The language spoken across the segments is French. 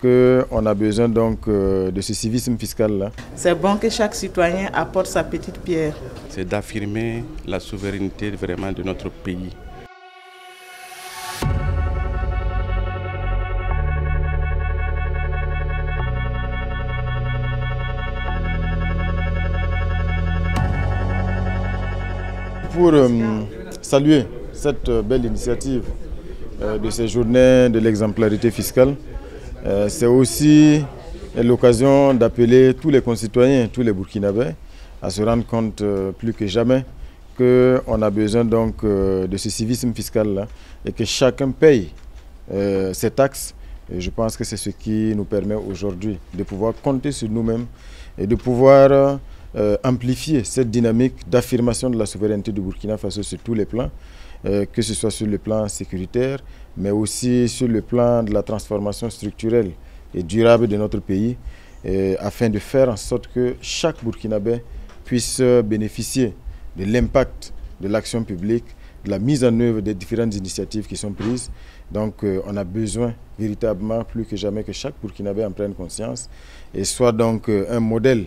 qu'on a besoin donc de ce civisme fiscal-là. C'est bon que chaque citoyen apporte sa petite pierre. C'est d'affirmer la souveraineté vraiment de notre pays. Pour saluer cette belle initiative de ces journées de l'exemplarité fiscale, c'est aussi l'occasion d'appeler tous les concitoyens, tous les Burkinabés, à se rendre compte plus que jamais qu'on a besoin donc de ce civisme fiscal-là et que chacun paye ses taxes. Et je pense que c'est ce qui nous permet aujourd'hui de pouvoir compter sur nous-mêmes et de pouvoir amplifier cette dynamique d'affirmation de la souveraineté du Burkina Faso sur tous les plans, que ce soit sur le plan sécuritaire, mais aussi sur le plan de la transformation structurelle et durable de notre pays, afin de faire en sorte que chaque Burkinabé puisse bénéficier de l'impact de l'action publique, de la mise en œuvre des différentes initiatives qui sont prises. Donc on a besoin véritablement plus que jamais que chaque Burkinabé en prenne conscience et soit donc un modèle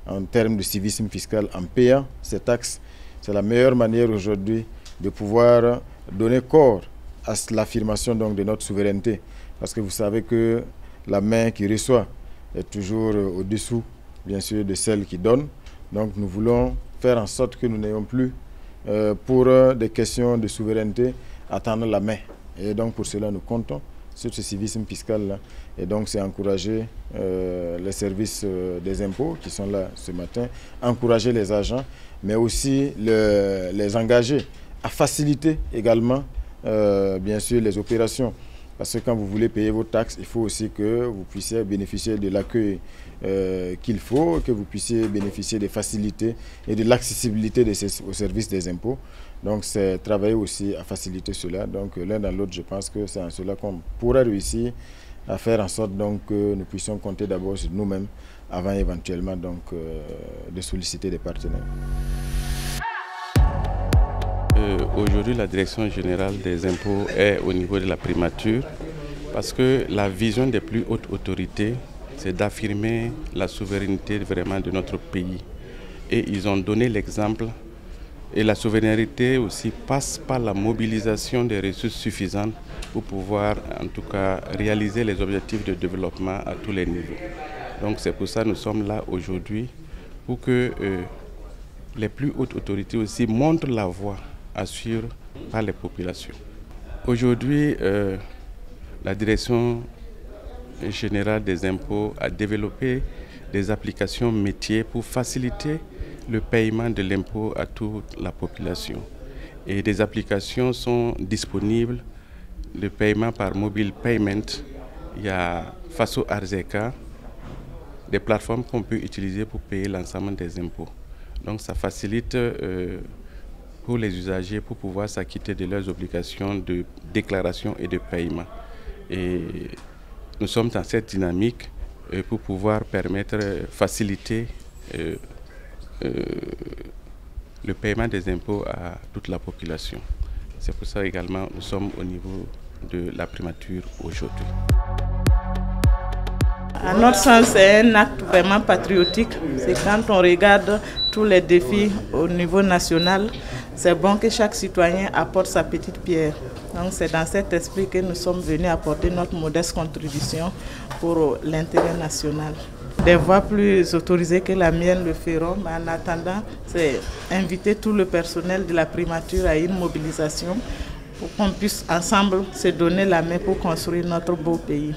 en termes de civisme fiscal en payant ces taxes. C'est la meilleure manière aujourd'hui de pouvoir donner corps à l'affirmation donc de notre souveraineté. Parce que vous savez que la main qui reçoit est toujours au-dessous, bien sûr, de celle qui donne. Donc nous voulons faire en sorte que nous n'ayons plus, pour des questions de souveraineté, à tendre la main. Et donc pour cela, nous comptons sur ce civisme fiscal-là. Et donc c'est encourager les services des impôts qui sont là ce matin, encourager les agents, mais aussi les engager à faciliter également, bien sûr, les opérations. Parce que quand vous voulez payer vos taxes, il faut aussi que vous puissiez bénéficier de l'accueil qu'il faut, que vous puissiez bénéficier des facilités et de l'accessibilité au service des impôts. Donc c'est travailler aussi à faciliter cela. Donc l'un dans l'autre, je pense que c'est en cela qu'on pourra réussir à faire en sorte donc, que nous puissions compter d'abord sur nous-mêmes avant éventuellement donc, de solliciter des partenaires. Aujourd'hui, la Direction générale des impôts est au niveau de la primature parce que la vision des plus hautes autorités, c'est d'affirmer la souveraineté vraiment de notre pays. Et ils ont donné l'exemple. Et la souveraineté aussi passe par la mobilisation des ressources suffisantes pour pouvoir en tout cas réaliser les objectifs de développement à tous les niveaux. Donc c'est pour ça que nous sommes là aujourd'hui pour que les plus hautes autorités aussi montrent la voie à suivre par les populations. Aujourd'hui, la Direction générale des impôts a développé des applications métiers pour faciliter le paiement de l'impôt à toute la population. Et des applications sont disponibles, le paiement par mobile payment. Il y a Faso Arzeka, des plateformes qu'on peut utiliser pour payer l'ensemble des impôts. Donc ça facilite pour les usagers pour pouvoir s'acquitter de leurs obligations de déclaration et de paiement. Et nous sommes dans cette dynamique pour pouvoir faciliter le paiement des impôts à toute la population. C'est pour ça également nous sommes au niveau de la primature aujourd'hui. À notre sens, c'est un acte vraiment patriotique. C'est quand on regarde tous les défis au niveau national, c'est bon que chaque citoyen apporte sa petite pierre. Donc c'est dans cet esprit que nous sommes venus apporter notre modeste contribution pour l'intérêt national. Des voix plus autorisées que la mienne le feront, mais en attendant, c'est inviter tout le personnel de la primature à une mobilisation pour qu'on puisse ensemble se donner la main pour construire notre beau pays.